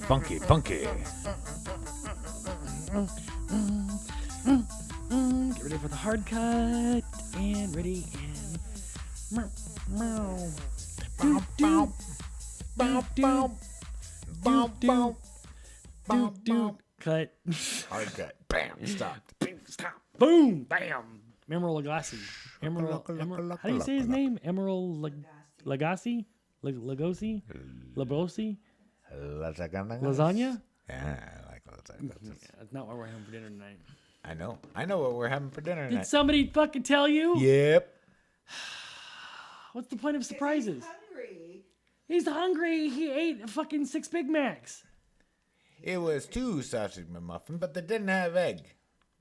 Funky, funky. Get ready for the hard cut. And ready and... Do, do. Do, do. Do, do. Do, do. Cut. Hard cut. Bam. Stop. Bing, stop. Boom. Bam. Emerald Lagasse. Emerald. How do you say his name? Emerald Lagasse? Lagosi? Labrosi? Lasagna? Yeah, I like lasagna. That's not what we're having for dinner tonight. I know what we're having for dinner tonight. Did somebody fucking tell you? Yep. What's the point of surprises? He's hungry. He's hungry. He ate fucking 6 Big Macs. It was 2 sausage McMuffin, but they didn't have egg.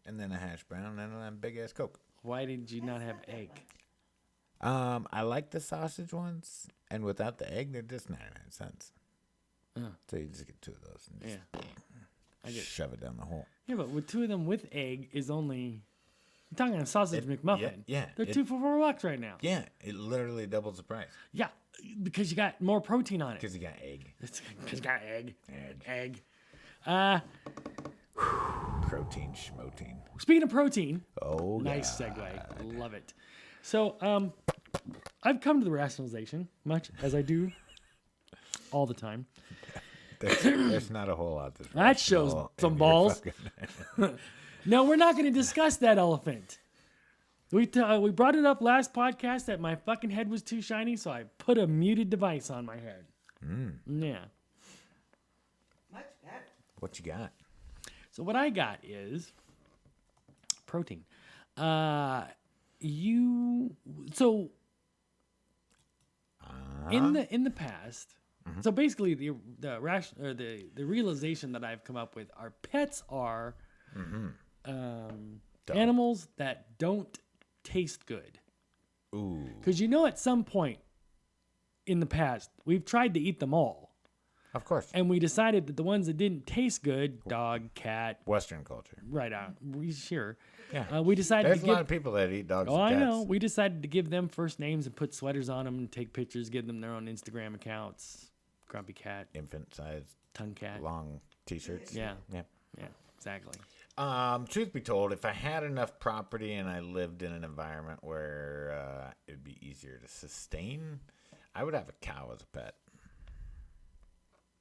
And then a hash brown and a big ass Coke. Why did you not have egg? I like the sausage ones, and without the egg, they're just 99 cents. So you just get 2 of those and just shove it down the hole. Yeah, but with 2 of them with egg is only... I'm talking a sausage McMuffin. Yeah. They're 2 for $4 right now. Yeah, it literally doubles the price. Yeah, because you got more protein on it. Because you got egg. Because you got egg. Egg. Protein, schmotein. Speaking of protein. Oh, nice segue. Love it. So, I've come to the rationalization, much as I do all the time. There's not a whole lot. That shows some balls. No, we're not going to discuss that elephant. We brought it up last podcast that my fucking head was too shiny, so I put a muted device on my head. Yeah. Much better. What you got? So what I got is protein. In the past, so basically the realization that I've come up with are pets are animals that don't taste good. Ooh. Because at some point in the past, we've tried to eat them all. Of course. And we decided that the ones that didn't taste good, dog, cat. Western culture. Right on. Sure. Yeah. We decided There's a lot of people that eat dogs and cats. I know. We decided to give them first names and put sweaters on them and take pictures, give them their own Instagram accounts. Grumpy cat. Infant size. Tongue cat. Long t-shirts. Yeah. Yeah. Yeah, exactly. Truth be told, if I had enough property and I lived in an environment where it'd be easier to sustain, I would have a cow as a pet.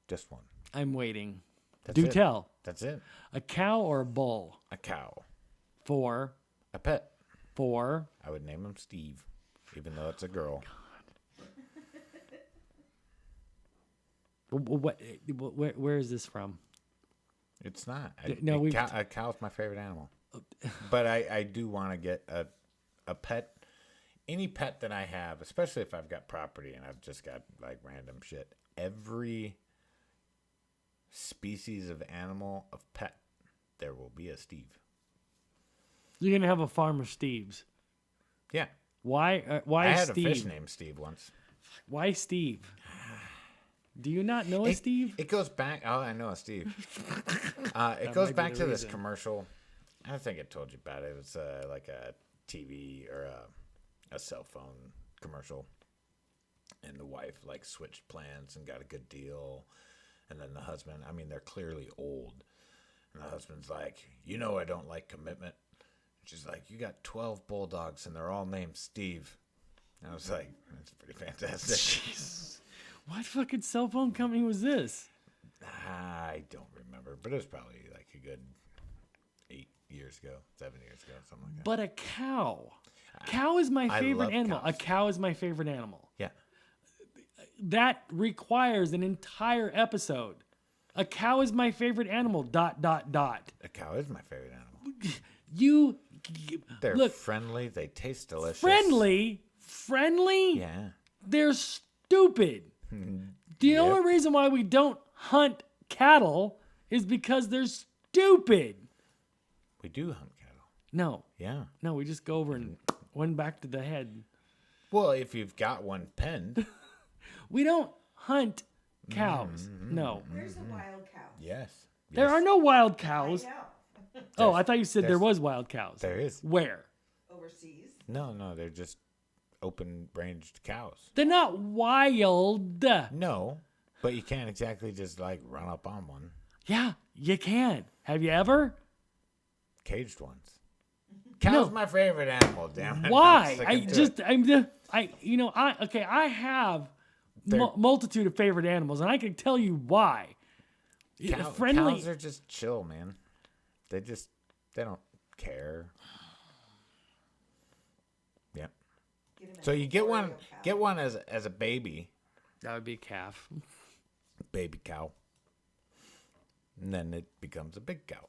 Just one. I'm waiting. That's Do it. tell. That's it. A cow or a bull? A cow. For? A pet. For? I would name him Steve, even though it's a girl. Where is this from? It's not. A cow's my favorite animal. But I do want to get a pet. Any pet that I have, especially if I've got property and I've just got like random shit. Every species of animal, of pet, there will be a Steve. You're going to have a farm of Steves. Yeah. Why I had Steve? a fish named Steve once. Why Steve? Do you not know a Steve? It goes back. Oh, I know a Steve. It goes back to this commercial. I think I told you about it. It was like a TV or a cell phone commercial. And the wife like switched plans and got a good deal. And then the husband, I mean, they're clearly old. And the husband's like, I don't like commitment. And she's like, you got 12 bulldogs and they're all named Steve. And I was like, that's pretty fantastic. Jeez. What fucking cell phone company was this? I don't remember, but it was probably like a good 7 years ago, something like that. But a cow. Cow is my favorite animal. Cows. A cow is my favorite animal. Yeah. That requires an entire episode. A cow is my favorite animal. ... A cow is my favorite animal. They're Look, friendly. They taste delicious. Friendly? Yeah. They're stupid. The only reason why we don't hunt cattle is because they're stupid. We do hunt cattle. No. Yeah. No, we just go over and one back to the head. Well, if you've got one penned. We don't hunt cows. No. Where's a wild cow? Yes. There are no wild cows. I know. Oh, I thought you said there was wild cows. There is. Where? Overseas. No, they're just open-ranged cows. They're not wild. No, but you can't exactly just like run up on one. Yeah, you can. Have you ever? Caged ones. Cow's my favorite animal. Damn it. Why? I have multitude of favorite animals, and I can tell you why. Friendly. Cows are just chill, man. They don't care. Yeah. So you get one as a baby. That would be a calf. Baby cow. And then it becomes a big cow.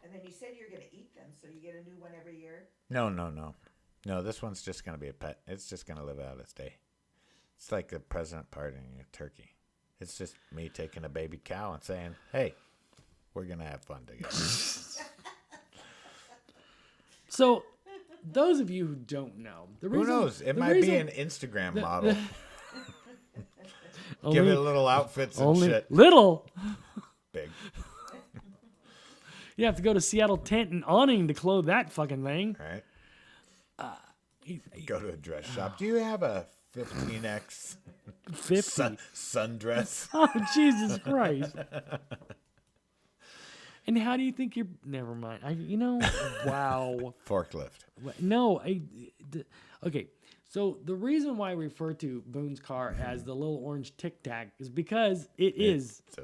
And then you said you're going to eat them, so you get a new one every year? No. No, this one's just going to be a pet. It's just going to live out its day. It's like the president pardoning a turkey. It's just me taking a baby cow and saying, hey, we're going to have fun together. So, those of you who don't know, who knows? It might be an Instagram model. Give it little outfits and shit. Little. Big. You have to go to Seattle Tent and Awning to clothe that fucking thing. Right. Go to a dress shop. Do you have a 15X 50 sundress? Oh, Jesus Christ. And how do you think you're... Never mind. Wow. Forklift. No. Okay. So the reason why I refer to Boone's car as the little orange Tic Tac is because it's a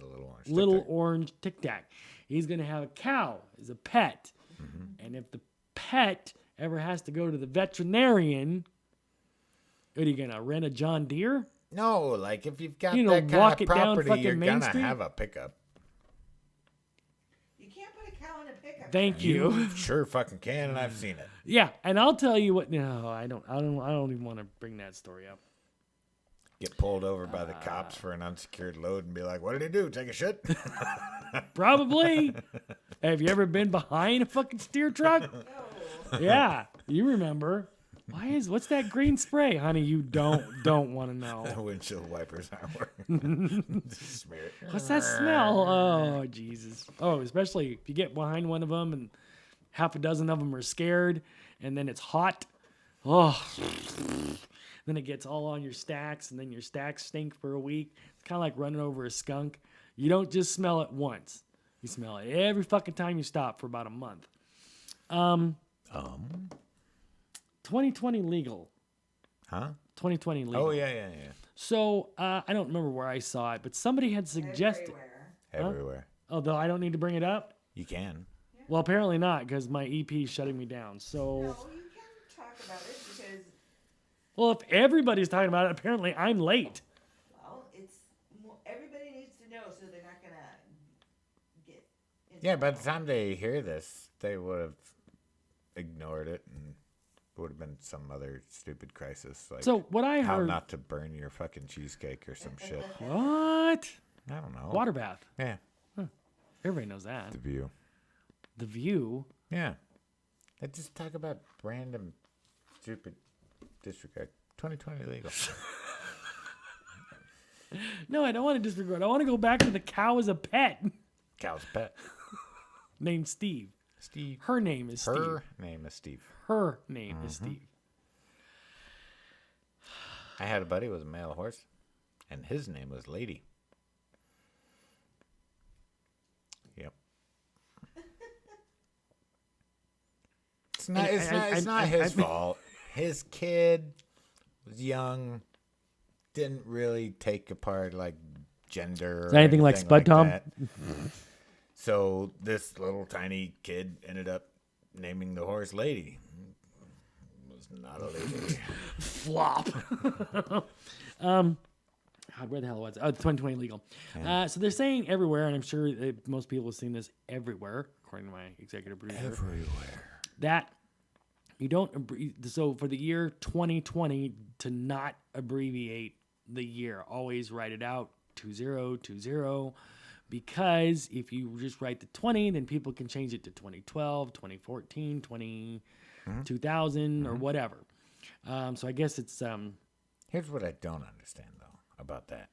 little orange Tic Tac. He's going to have a cow as a pet. Mm-hmm. And if the pet ever has to go to the veterinarian, what are you going to rent a John Deere? No, like if you've got that kind of property, you're going to have a pickup. You can't put a cow in a pickup. Thank you. You sure fucking can, and I've seen it. Yeah, and I'll tell you what. No, I don't even want to bring that story up. Get pulled over by the cops for an unsecured load and be like, what did he do? Take a shit? Probably. Have you ever been behind a fucking steer truck? No. Yeah, you remember. What's that green spray, honey? You don't want to know. The windshield wipers aren't working. Smear it. What's that smell? Oh, Jesus. Oh, especially if you get behind one of them and half a dozen of them are scared, and then it's hot. Oh. Then it gets all on your stacks, and then your stacks stink for a week. It's kind of like running over a skunk. You don't just smell it once. You smell it every fucking time you stop for about a month. 2020 legal. Huh? 2020 legal. Oh, yeah. So, I don't remember where I saw it, but somebody had suggested... Everywhere. Although I don't need to bring it up? You can. Well, apparently not, because my EP is shutting me down. So... No, you can talk about it because... Well, if everybody's talking about it, apparently I'm late. Well, everybody needs to know, so they're not going to get... Yeah, by the time they hear this, they would have ignored it and would have been some other stupid crisis. Like, so what I how heard... not to burn your fucking cheesecake or some shit. What? I don't know. Water bath. Yeah. Huh. Everybody knows that. The View. The View? Yeah. I just talk about random stupid disregard. 2020 legal. No, I don't want to disregard. I want to go back to the cow as a pet. Cow's pet. Named Steve. Steve. Her name is Steve. Her name is Steve. Her name is Steve. I had a buddy who was a male horse, and his name was Lady. Yep. It's not his fault. His kid was young, didn't really take apart like gender. Is that anything like Spud Tom? That. So this little tiny kid ended up naming the horse Lady. It was not a lady. Flop. God, where the hell was it? 2020 legal. Yeah. So they're saying everywhere, and I'm sure most people have seen this everywhere, according to my executive producer. Everywhere. That you don't. So for the year 2020, to not abbreviate the year, always write it out 2020. Because if you just write the 20, then people can change it to 2012, 2014, 2000, or whatever. So I guess it's... Here's what I don't understand, though, about that.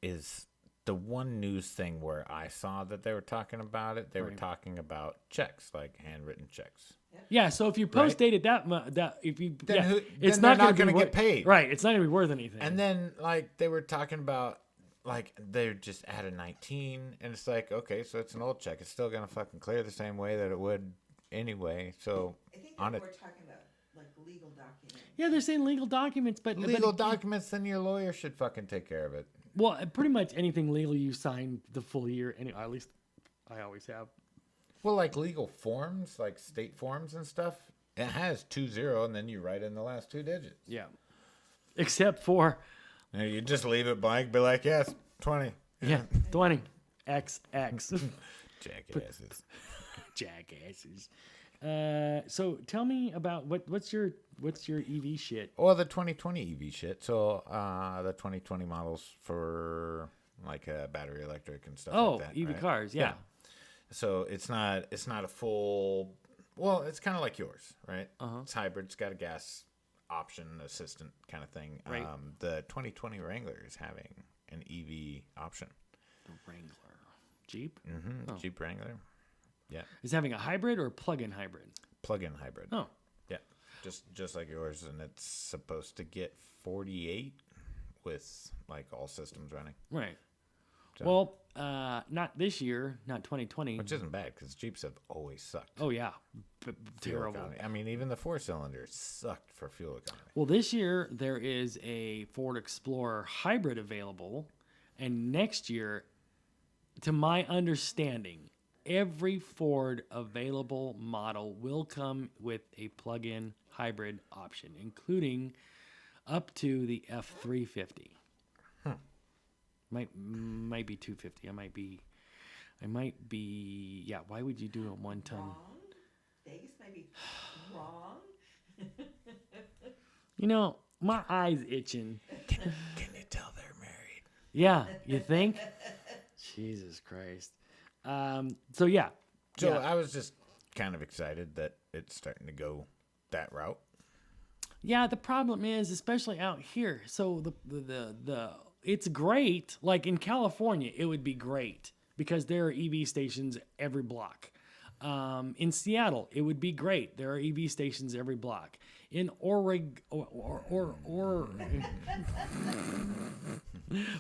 Is the one news thing where I saw that they were talking about it, they were talking about checks, like handwritten checks. Yeah, so if you post date it that if you it's then not going to be get paid. Right, it's not going to be worth anything. And then like they were talking about like they just added 19 and it's like, okay, so it's an old check. It's still going to fucking clear the same way that it would anyway. So I think on that it we're talking about like legal documents. Yeah, they're saying legal documents, but documents, then your lawyer should fucking take care of it. Well, pretty much anything legal you sign the full year, at least I always have. Well, like legal forms, like state forms and stuff, it has 20 and then you write in the last 2 digits. Yeah. Except for... Now you just leave it blank, be like, yes, 20. Yeah, 20. XX. Jackasses. Jackasses. So tell me about what's your EV shit? Well, the 2020 EV shit. So the 2020 models for like battery electric and stuff like that. EV right? cars, yeah. So it's not a full. Well, it's kind of like yours, right? It's hybrid. It's got a gas option assistant kind of thing. Right. The 2020 Wrangler is having an EV option. The Wrangler. Jeep? Mm-hmm. Jeep Wrangler. Yeah. Is having a hybrid or a plug-in hybrid? Plug-in hybrid. Oh. Yeah. Just like yours, and it's supposed to get 48 with like all systems running. Right. So, Well, not this year, not 2020. which isn't bad because Jeeps have always sucked. Oh yeah, Fuel terrible. economy. I mean, even the 4-cylinders sucked for fuel economy. Well, this year there is a Ford Explorer hybrid available, and next year, to my understanding, every Ford available model will come with a plug-in hybrid option, including up to the F350. Might be 250. I might be. Yeah. Why would you do a 1 ton? Wrong? Vegas might be wrong. You know, my eyes itching. Can you tell they're married? Yeah, you think? Jesus Christ. So yeah. So yeah. I was just kind of excited that it's starting to go that route. Yeah, the problem is, especially out here. So the it's great. Like in California, it would be great because there are EV stations every block. In Seattle, it would be great. There are EV stations every block. In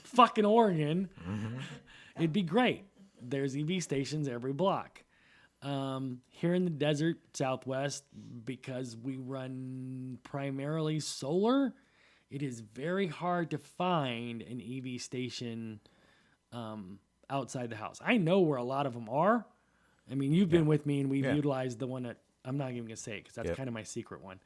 fucking Oregon, it'd be great. There's EV stations every block. Here in the desert Southwest, because we run primarily solar, it is very hard to find an EV station outside the house. I know where a lot of them are. I mean, you've been with me, and we've utilized the one that I'm not even going to say because that's kind of my secret one.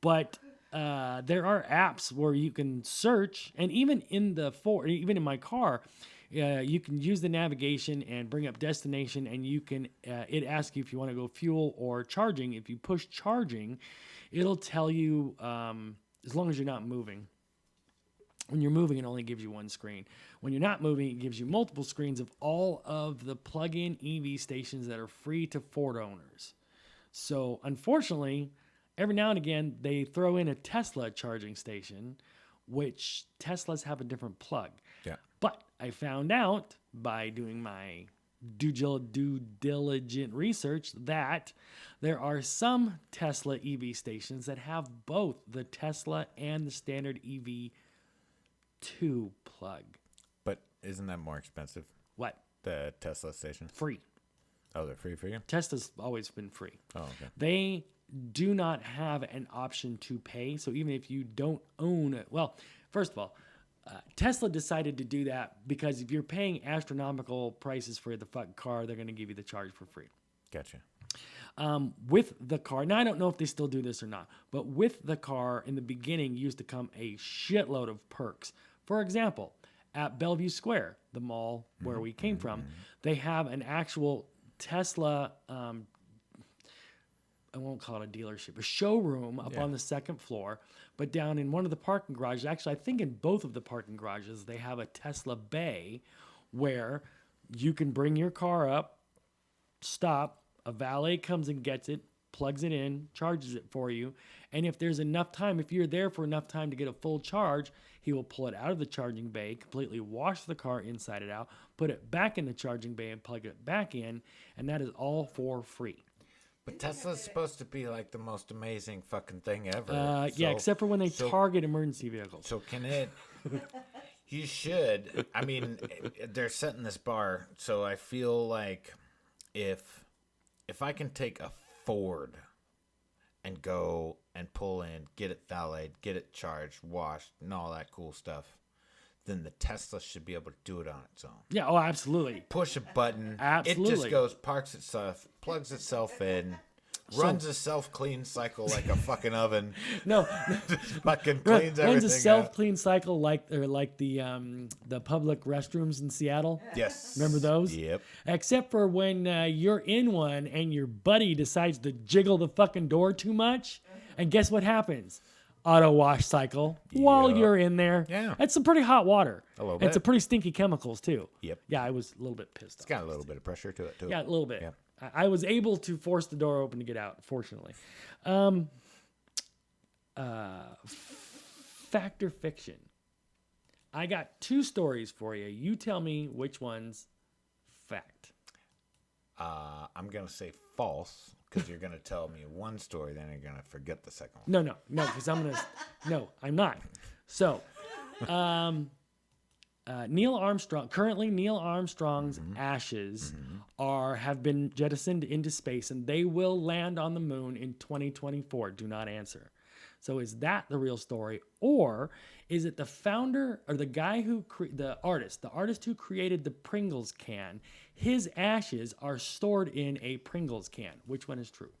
But there are apps where you can search, and even in even in my car, you can use the navigation and bring up destination, and you can it asks you if you want to go fuel or charging. If you push charging, it'll tell you as long as you're not moving. When you're moving, it only gives you one screen. When you're not moving, it gives you multiple screens of all of the plug-in EV stations that are free to Ford owners. So unfortunately, every now and again, they throw in a Tesla charging station, which Teslas have a different plug. Yeah. But I found out by doing my due diligent research that there are some Tesla EV stations that have both the Tesla and the standard EV2 plug. But isn't that more expensive? What? The Tesla station? Free. Oh, they're free for you? Tesla's always been free. Oh, okay. They do not have an option to pay. So even if you don't own it, well, first of all, Tesla decided to do that because if you're paying astronomical prices for the fucking car, they're going to give you the charge for free. Gotcha. With the car, now I don't know if they still do this or not, but with the car in the beginning used to come a shitload of perks. For example, at Bellevue Square, the mall where we came from, they have an actual Tesla, I won't call it a dealership, a showroom up on the second floor, but down in one of the parking garages, actually I think in both of the parking garages, they have a Tesla bay where you can bring your car up, stop, a valet comes and gets it, plugs it in, charges it for you. And if there's enough time, if you're there for enough time to get a full charge, he will pull it out of the charging bay, completely wash the car inside and out, put it back in the charging bay and plug it back in. And that is all for free. But Tesla's supposed to be like the most amazing fucking thing ever. Yeah, except for when they target emergency vehicles. So can it? You should. I mean, they're setting this bar, so I feel like if I can take a Ford and go and pull in, get it valeted, get it charged, washed, and all that cool stuff, then the Tesla should be able to do it on its own. Yeah, oh, absolutely. Push a button. Absolutely. It just goes, parks itself, plugs itself in, runs a self-clean cycle like a fucking oven. No. Fucking cleans everything runs a out. self-clean cycle like the public restrooms in Seattle. Yes. Remember those? Yep. Except for when you're in one and your buddy decides to jiggle the fucking door too much. And guess what happens? Auto wash cycle while Yep. you're in there. Yeah. It's some pretty hot water. A little And it's bit. a pretty stinky chemicals too. Yep. Yeah, I was a little bit pissed off. It's got a little bit of pressure to it, too. Yeah, a little bit. Yep. I was able to force the door open to get out, fortunately. Fact or fiction? I got 2 stories for you. You tell me which one's fact. I'm going to say false because you're going to tell me one story, then you're going to forget the second one. No, because I'm going to... No, I'm not. So, Neil Armstrong's ashes have been jettisoned into space, and they will land on the moon in 2024. Do not answer. So is that the real story, or is it the founder or the guy who the artist who created the Pringles can? His ashes are stored in a Pringles can. Which one is true?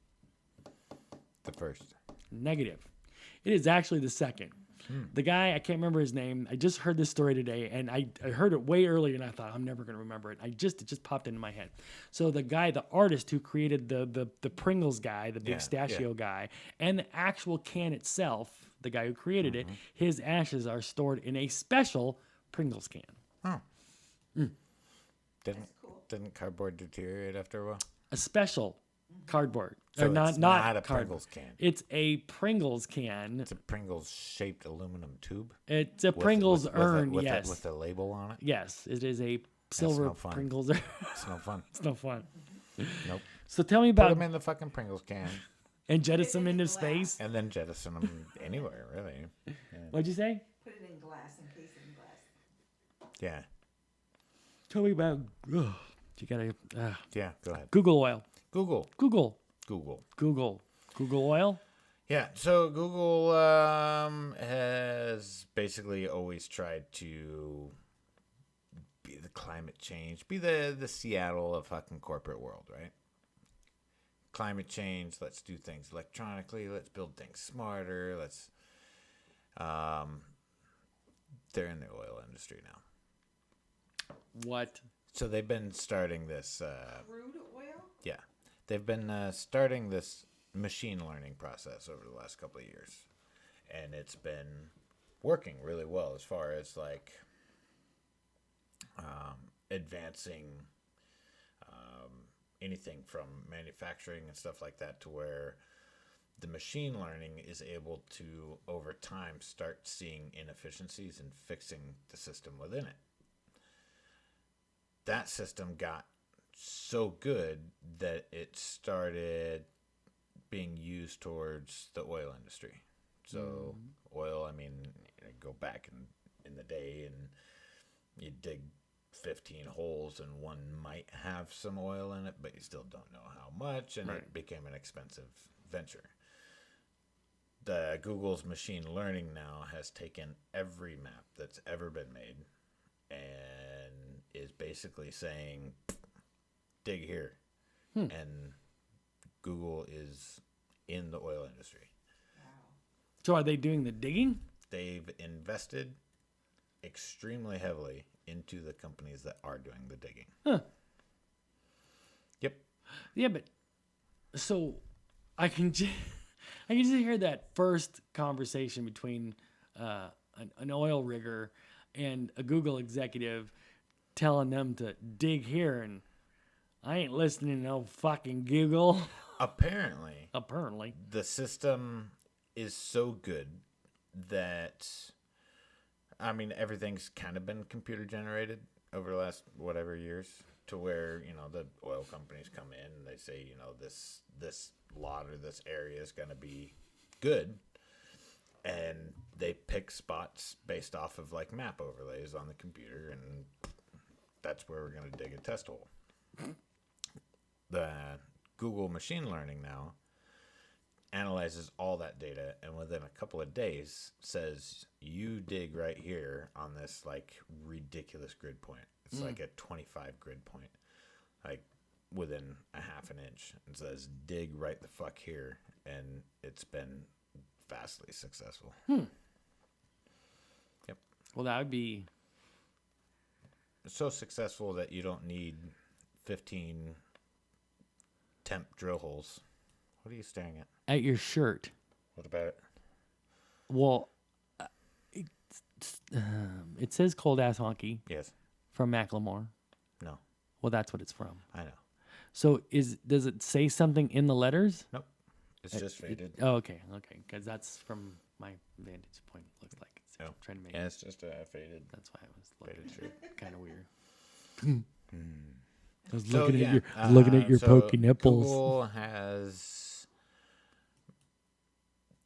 The first. Negative. It is actually the second. The guy, I can't remember his name. I just heard this story today, and I heard it way earlier, and I thought, I'm never going to remember it. It just popped into my head. So the guy, the artist who created the Pringles guy, the big pistachio guy, and the actual can itself, the guy who created it, his ashes are stored in a special Pringles can. Oh. Didn't cardboard deteriorate after a while? A special cardboard. So or it's not a cardboard. Pringles can. It's a Pringles can. It's a Pringles-shaped aluminum tube. It's a Pringles urn, with yes. with a label on it. Yes, it is a silver no fun. Pringles urn. It's no fun. It's no fun. Nope. So tell me Put about them in the fucking Pringles can and jettison them into space. and then jettison them anywhere, really. Yeah. What'd you say? Put it in glass, encase it in glass. Yeah. Tell me about. You gotta Yeah, go ahead. Google oil. Google. Google oil. Yeah, so Google has basically always tried to be the climate change, be the Seattle of fucking corporate world, right? Climate change, let's do things electronically, let's build things smarter, they're in the oil industry now. What? So they've been starting this, Crude oil? yeah, they've been starting this machine learning process over the last couple of years, and it's been working really well as far as like advancing anything from manufacturing and stuff like that, to where the machine learning is able to over time start seeing inefficiencies and fixing the system within it. That system got so good that it started being used towards the oil industry. So oil, I mean, go back in the day and you dig 15 holes and one might have some oil in it, but you still don't know how much, and it became an expensive venture. The Google's machine learning now has taken every map that's ever been made and is basically saying, dig here. And Google is in the oil industry. So are they doing the digging? They've invested extremely heavily into the companies that are doing the digging. Huh. Yep. Yeah, but so I can just hear that first conversation between an oil rigger and a Google executive telling them to dig here, and I ain't listening to no fucking Google. Apparently, Apparently. the system is so good that, I mean, everything's kind of been computer generated over the last whatever years, to where, you know, the oil companies come in and they say, you know, this lot or this area is going to be good, and they pick spots based off of like map overlays on the computer, and that's where we're going to dig a test hole. The Google machine learning now analyzes all that data, and within a couple of days says, you dig right here on this like ridiculous grid point. It's like a 25 grid point, like within a half an inch. It says, dig right the fuck here, and it's been vastly successful. Yep. Well, that would be so successful that you don't need 15 temp drill holes. What are you staring at? at your shirt. What about it? Well, it says cold ass honky Yes. from Macklemore. No. Well, that's what it's from. I know. So does it say something in the letters? Nope. It's just faded. Oh, okay, because that's from my vantage point. Looks like it's trying to make. Yeah, it's just faded. That's why I was looking. Faded shirt. Kind of weird. I was looking at your pokey nipples. Google has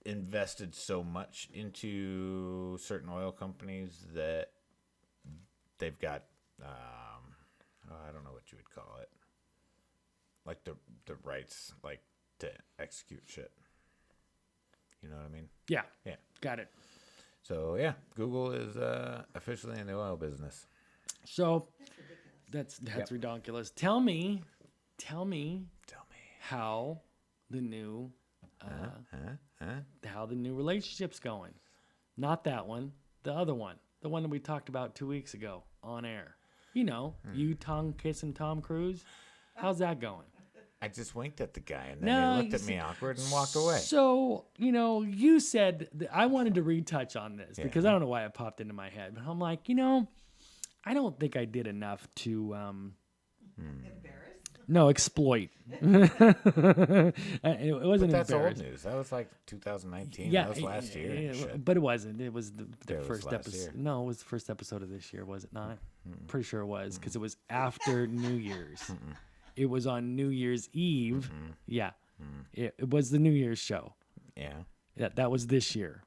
invested so much into certain oil companies that they've got, I don't know what you would call it, like the rights, like to execute shit. You know what I mean? Yeah. Yeah. Got it. So yeah, Google is officially in the oil business. So that's ridiculous. Tell me how the new how the new relationship's going. Not that one, the other one, the one that we talked about 2 weeks ago on air. You know, you tongue kissing Tom Cruise. How's that going? I just winked at the guy, and then he looked at me awkward and walked away. So, you know, you said I wanted to retouch on this because I don't know why it popped into my head. But I'm like, you know, I don't think I did enough to Embarrassed? No, exploit. It wasn't. But that's old news. That was like 2019. Yeah, that was last year. Yeah, but it wasn't. It was the It was first last episode. year. No, it was the first episode of this year, was it not? Pretty sure it was because it was after New Year's. It was on New Year's Eve. Yeah, it was the New Year's show. Yeah. That was this year.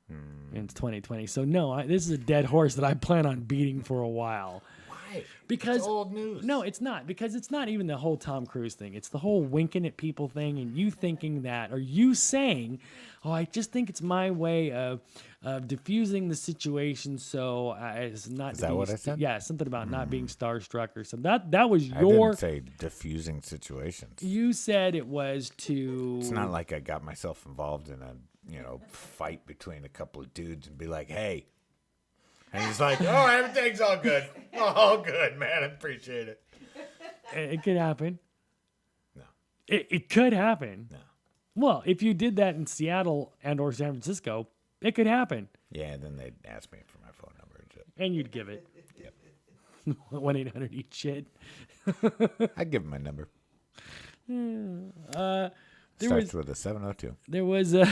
It's 2020. So no, this is a dead horse that I plan on beating for a while. Why? Because it's old news. No, it's not. Because it's not even the whole Tom Cruise thing. It's the whole winking at people thing, and you thinking that, or you saying, "Oh, I just think it's my way of diffusing the situation." So it's not. Is that what I said? Yeah, something about not being starstruck or something. That was I your. didn't say diffusing situations. You said it was to. It's not like I got myself involved in a fight between a couple of dudes and be like, "Hey." And he's like, "Oh, everything's all good. All good, man. I appreciate it." It could happen. No. It could happen. No. Well, if you did that in Seattle and or San Francisco, it could happen. Yeah, and then they'd ask me for my phone number and shit. And you'd give it. Yep. 1-800-EAT shit. I'd give him my number. There Starts was with a 702. there was a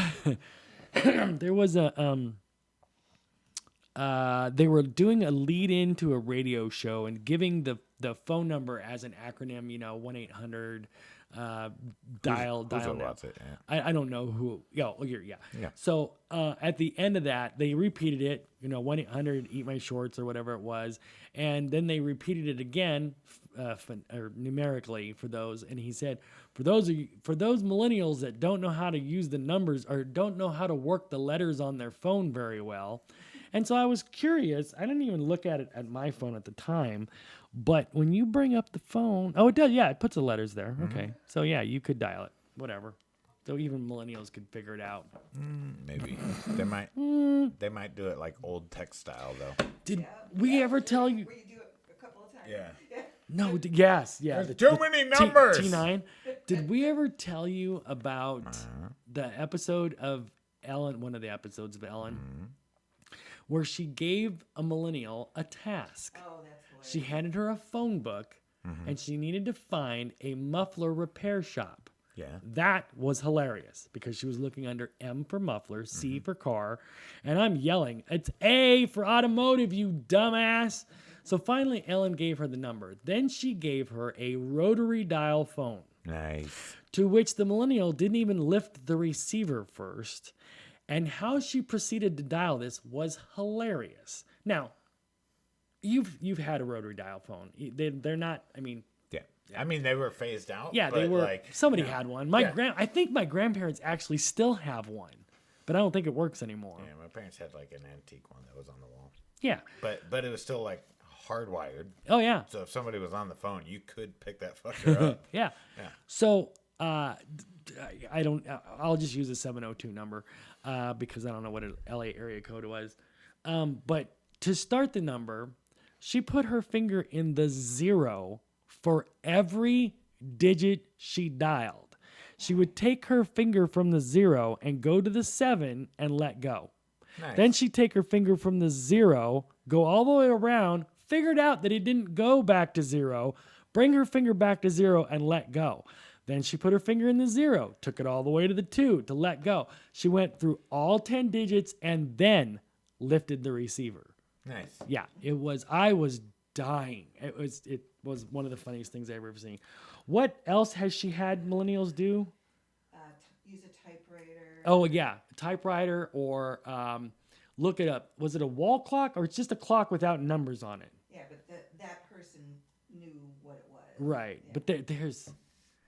they were doing a lead into a radio show and giving the phone number as an acronym, 1-800 dial Who's now. it? Yeah. I don't know who. Yeah. Yeah. So at the end of that, they repeated it. 1-800 eat my shorts or whatever it was, and then they repeated it again, or numerically for those. And he said, for those millennials that don't know how to use the numbers or don't know how to work the letters on their phone very well. And so I was curious. I didn't even look at it at my phone at the time, but when you bring up the phone, it does. Yeah, it puts the letters there. Okay, so yeah, you could dial it. Whatever. So even millennials could figure it out. Maybe they might. They might do it like old text style though. Did we ever tell you? Where you do it a couple of times. Yeah. No. Yes. Yeah. There's too many numbers. T9. Did we ever tell you about the episode of Ellen? One of the episodes of Ellen. Where she gave a millennial a task. Oh, that's hilarious. She handed her a phone book, and she needed to find a muffler repair shop. Yeah. That was hilarious because she was looking under M for muffler, C for car, and I'm yelling, "It's A for automotive, you dumbass." So finally, Ellen gave her the number. Then she gave her a rotary dial phone. Nice. To which the millennial didn't even lift the receiver first. And how she proceeded to dial this was hilarious. Now, you've had a rotary dial phone. They're not, I mean... Yeah. I mean, they were phased out. Yeah, but they were... like, somebody had one. I think my grandparents actually still have one. But I don't think it works anymore. Yeah, my parents had like an antique one that was on the wall. Yeah. But it was still like hardwired. Oh, yeah. So if somebody was on the phone, you could pick that fucker up. Yeah. Yeah. So I'll just use a 702 number because I don't know what an LA area code was. But to start the number, she put her finger in the 0 for every digit she dialed. She would take her finger from the 0 and go to the 7 and let go. Nice. Then she'd take her finger from the 0, go all the way around, figured out that it didn't go back to 0, bring her finger back to 0 and let go. Then she put her finger in the 0, took it all the way to the 2 to let go. She went through all 10 digits and then lifted the receiver. Nice. Yeah, I was dying. It was one of the funniest things I've ever seen. What else has she had millennials do? Use a typewriter. Oh, yeah, typewriter or look it up. Was it a wall clock or it's just a clock without numbers on it? Yeah, but that person knew what it was. Right, Yeah. but there's...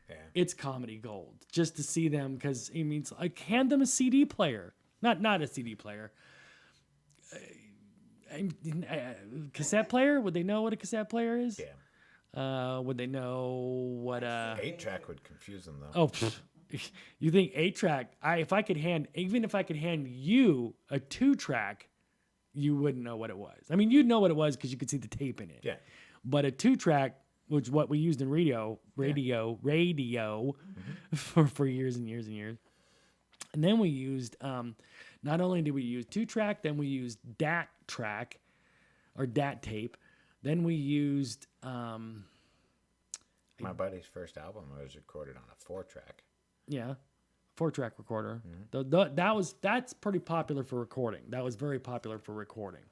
Yeah. It's comedy gold just to see them because it means like hand them a CD player, not a CD player, cassette player. Would they know what a cassette player is? Yeah. Would they know what 8-track would confuse them though. Oh, you think 8-track? If I could hand you a 2-track, you wouldn't know what it was. I mean, you'd know what it was because you could see the tape in it. Yeah. But a 2-track, which what we used in radio for years and years and years. And then we used, not only did we use 2-track, then we used DAT track or DAT tape. Then we used... my buddy's first album was recorded on a 4-track. Yeah, 4-track recorder. Mm-hmm. That's pretty popular for recording. That was very popular for recording.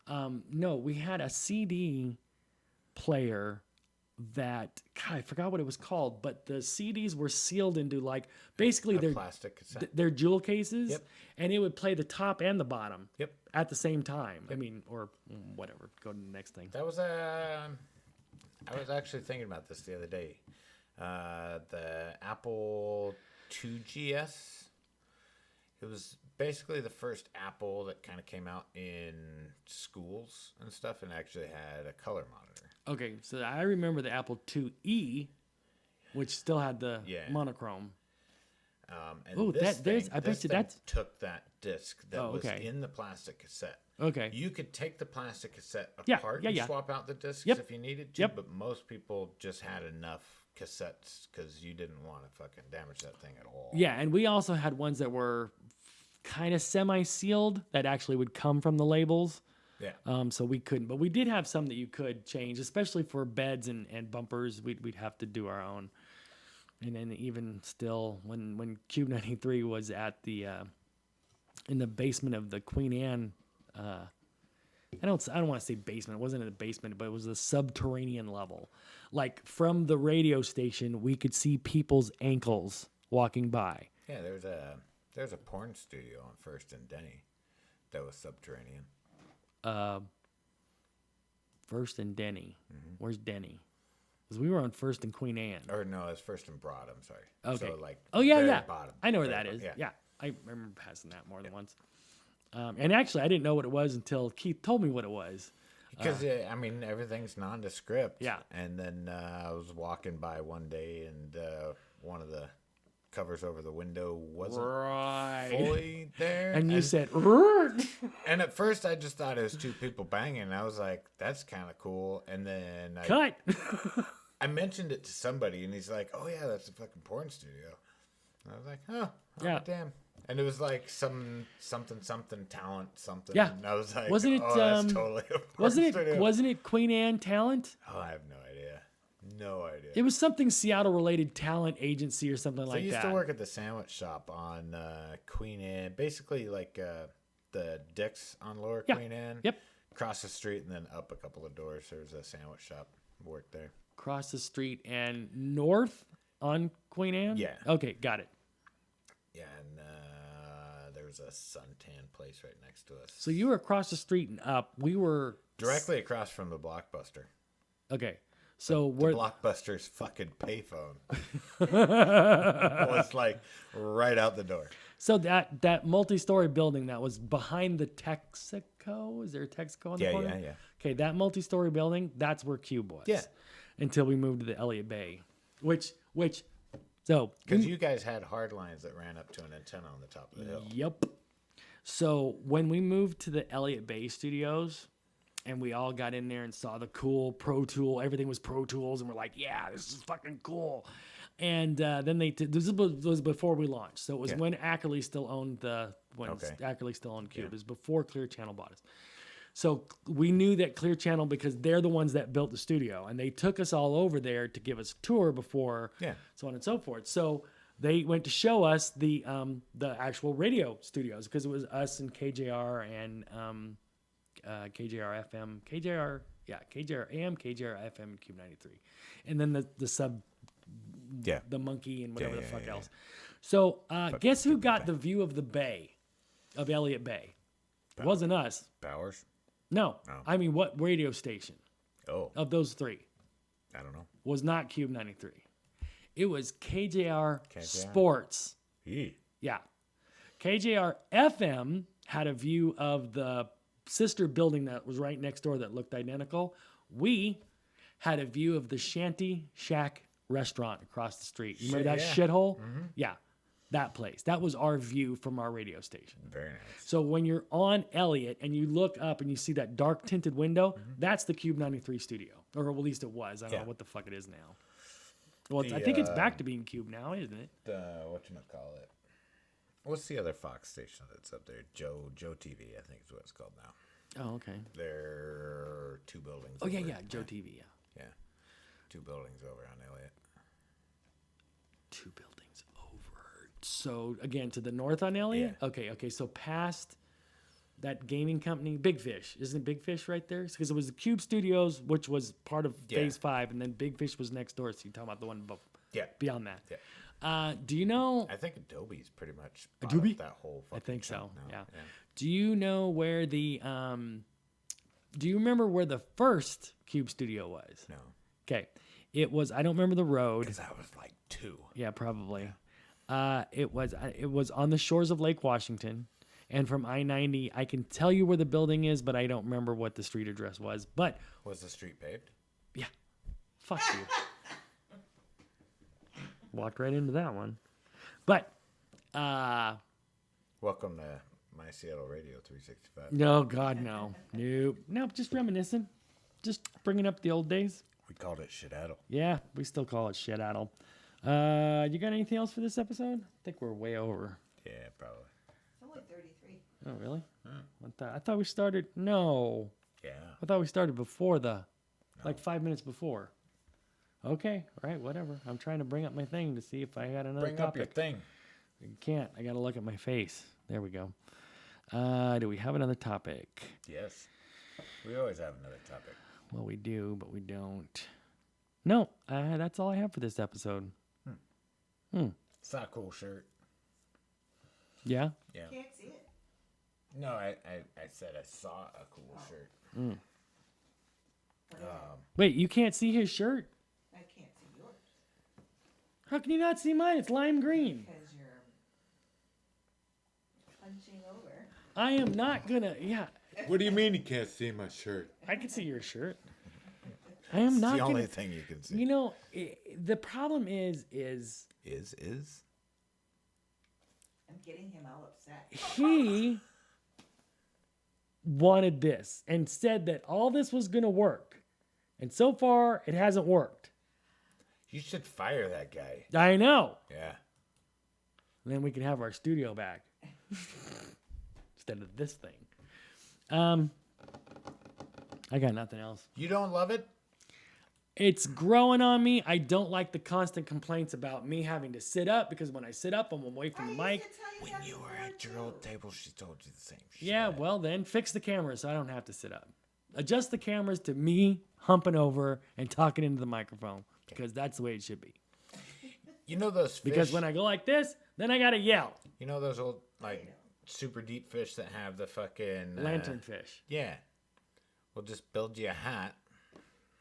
No, we had a CD player that, God, I forgot what it was called, but the CDs were sealed into like basically their plastic cassette. Their jewel cases, Yep. and it would play the top and the bottom. Yep. At the same time. Yep. I mean, or whatever. Go to the next thing. That was I was actually thinking about this the other day. The Apple 2GS. It was basically the first Apple that kind of came out in schools and stuff, and actually had a color monitor. Okay, so I remember the Apple IIe, which still had the Yeah. monochrome. And Ooh, this that- there's- thing, I bet this you thing that's- took that disc that Oh, was okay. in the plastic cassette. Okay. You could take the plastic cassette Yeah, apart yeah, and yeah. swap out the discs Yep. if you needed to, Yep. but most people just had enough cassettes because you didn't want to fucking damage that thing at all. Yeah, and we also had ones that were kind of semi-sealed that actually would come from the labels. Yeah. So we couldn't, but we did have some that you could change, especially for beds and bumpers. We'd have to do our own. And then even still, when Cube 93 was at the in the basement of the Queen Anne, I don't want to say basement. It wasn't in the basement, but it was the subterranean level. Like from the radio station, we could see people's ankles walking by. Yeah, there's a porn studio on First and Denny that was subterranean. First and Denny. Where's Denny? Because we were on First and Queen Anne. Or no, it's First and Broad, I'm sorry. Okay. So like Oh yeah, very yeah. bottom, I know where very that is. bottom, Yeah. I remember passing that more than once. And actually, I didn't know what it was until Keith told me what it was. Because I mean everything's nondescript. Yeah. And then I was walking by one day, and one of the covers over the window wasn't fully there. And you said, "Rrrt." And at first I just thought it was two people banging. And I was like, that's kind of cool. And then Cut. I mentioned it to somebody, and he's like, oh yeah, that's a fucking porn studio. And I was like, oh Yeah. damn. And it was like something talent something. Yeah. And I was like, Wasn't it, oh, that's totally a porn studio. Wasn't it Queen Anne Talent? Oh, I have no idea. No idea. It was something Seattle-related talent agency or something like that. I used to work at the sandwich shop on Queen Anne. Basically, like the Dick's on Lower Queen Anne. Yep. Across the street and then up a couple of doors, there was a sandwich shop. Worked there. Across the street and north on Queen Anne? Yeah. Okay, got it. Yeah, and there was a suntan place right next to us. So you were across the street and up. We were... Directly across from the Blockbuster. Okay. So The we're... Blockbuster's fucking payphone was like right out the door. So that multi-story building that was behind the Texaco, is there a Texaco on the corner? Yeah. Okay, that multi-story building, that's where Cube was. Yeah. Until we moved to the Elliott Bay, so Because you guys had hard lines that ran up to an antenna on the top of the hill. Yep. So when we moved to the Elliott Bay studios, and we all got in there and saw the cool Pro Tool, everything was Pro Tools, and we're like, yeah, this is fucking cool. And then this was before we launched, so it was when Ackerley still owned Ackerley still owned Cube. It was before Clear Channel bought us. So we knew that Clear Channel because they're the ones that built the studio, and they took us all over there to give us a tour before, so on and so forth. So they went to show us the actual radio studios because it was us and KJR and KJR FM, KJR AM, KJR FM, and Cube 93, and then the sub, the monkey and whatever the fuck else. So guess who got the view of the bay, of Elliott Bay? It wasn't us. Bowers? No. I mean, what radio station? Oh. Of those three? I don't know. Was not Cube 93. It was KJR Sports. Yeah. KJR FM had a view of the sister building that was right next door that looked identical. We had a view of the Shanty Shack restaurant across the street. You remember that shithole? Mm-hmm. Yeah. That place. That was our view from our radio station. Very nice. So when you're on Elliott and you look up and you see that dark tinted window, that's the Cube 93 studio. Or at least it was. I don't know what the fuck it is now. Well, I think it's back to being Cube now, isn't it? Whatchamacallit? What's the other Fox station that's up there? Joe TV, I think is what it's called now. Oh, okay. There are two buildings. Oh, yeah, Joe TV, Yeah. Two buildings over on Elliott. Two buildings over. So, again, to the north on Elliott? Yeah. Okay. So past that gaming company, Big Fish. Isn't it Big Fish right there? Because it was the Cube Studios, which was part of Phase 5, and then Big Fish was next door. So you're talking about the one beyond that. Yeah. Do you know... I think Adobe's pretty much Adobe? That whole fucking I think so, now. Yeah. Do you know where the... do you remember where the first Cube Studio was? No. Okay. It was... I don't remember the road. Because I was like 2. Yeah, probably. It was on the shores of Lake Washington. And from I-90, I can tell you where the building is, but I don't remember what the street address was. But... Was the street paved? Yeah. Fuck you. Walked right into that one. But, welcome to my Seattle Radio 365. No, God, no. Nope, just reminiscing. Just bringing up the old days. We called it Shit-Addle. Yeah, we still call it Shit-Addle. You got anything else for this episode? I think we're way over. Yeah, probably. It's only 33. Oh, really? I thought we started... No. Yeah. I thought we started before like 5 minutes before. Okay, all right, whatever. I'm trying to bring up my thing to see if I got another topic. Bring up your thing. I can't. I got to look at my face. There we go. Do we have another topic? Yes. We always have another topic. Well, we do, but we don't. No, that's all I have for this episode. It's not a cool shirt. Yeah? Yeah. Can't see it. No, I said I saw a cool shirt. Wait, you can't see his shirt? I can't see yours. How can you not see mine? It's lime green. Because you're punching over. I am not gonna. Yeah, What do you mean you can't see my shirt? I can see your shirt. I am not the gonna. only thing you can see. You know, the problem is I'm getting him all upset. he wanted this and said that all this was gonna work, and so far it hasn't worked. You should fire that guy. I know. Yeah. And then we can have our studio back instead of this thing. I got nothing else. You don't love it? It's growing on me. I don't like the constant complaints about me having to sit up because when I sit up, I'm away from the mic. When you were at your old table, she told you the same shit. Yeah, well then fix the camera so I don't have to sit up. Adjust the cameras to me humping over and talking into the microphone because that's the way it should be. You know those fish? Because when I go like this, then I gotta yell. You know those old like super deep fish that have the fucking Lanternfish. Yeah. We'll just build you a hat.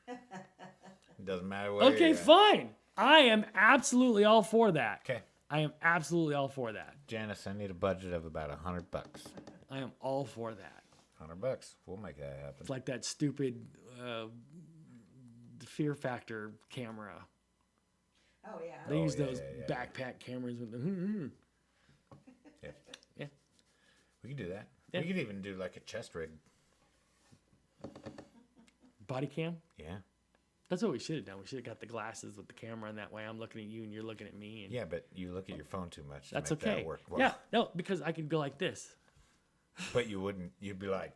It doesn't matter what. Okay, fine. I am absolutely all for that. Okay. I am absolutely all for that. Janice, I need a budget of about $100. I am all for that. $100. We'll make that happen. It's like that stupid Fear Factor camera. Oh yeah. They use yeah, those backpack cameras with the. Yeah. Yeah. We could do that. Yeah. We could even do like a chest rig. Body cam. Yeah. That's what we should have done. We should have got the glasses with the camera, and that way I'm looking at you and you're looking at me. And Yeah, but you look at your phone too much. To that's make okay. That work well. Yeah, no, because I could go like this. But you wouldn't. You'd be like,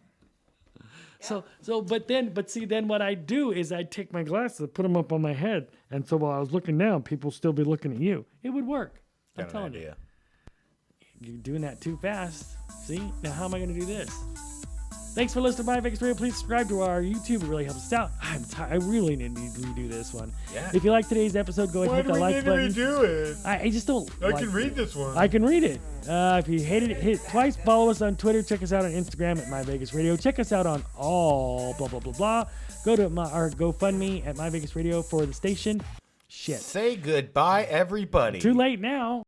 But see, then what I do is I take my glasses, put them up on my head, and so while I was looking down, people still be looking at you. It would work. I'm got an telling idea. you. You're doing that too fast. See, now how am I going to do this? Thanks for listening to My Vegas Radio. Please subscribe to our YouTube. It really helps us out. I really need to redo this one. Yeah. If you like today's episode, go ahead and hit the like button. redo it? I just don't. I can read this one. I can read it. If you hated it, hit it twice. Follow us on Twitter. Check us out on Instagram at My Vegas Radio. Check us out on all blah blah blah blah. Go to our GoFundMe at My Vegas Radio for the station. Shit. Say goodbye, everybody. Too late now.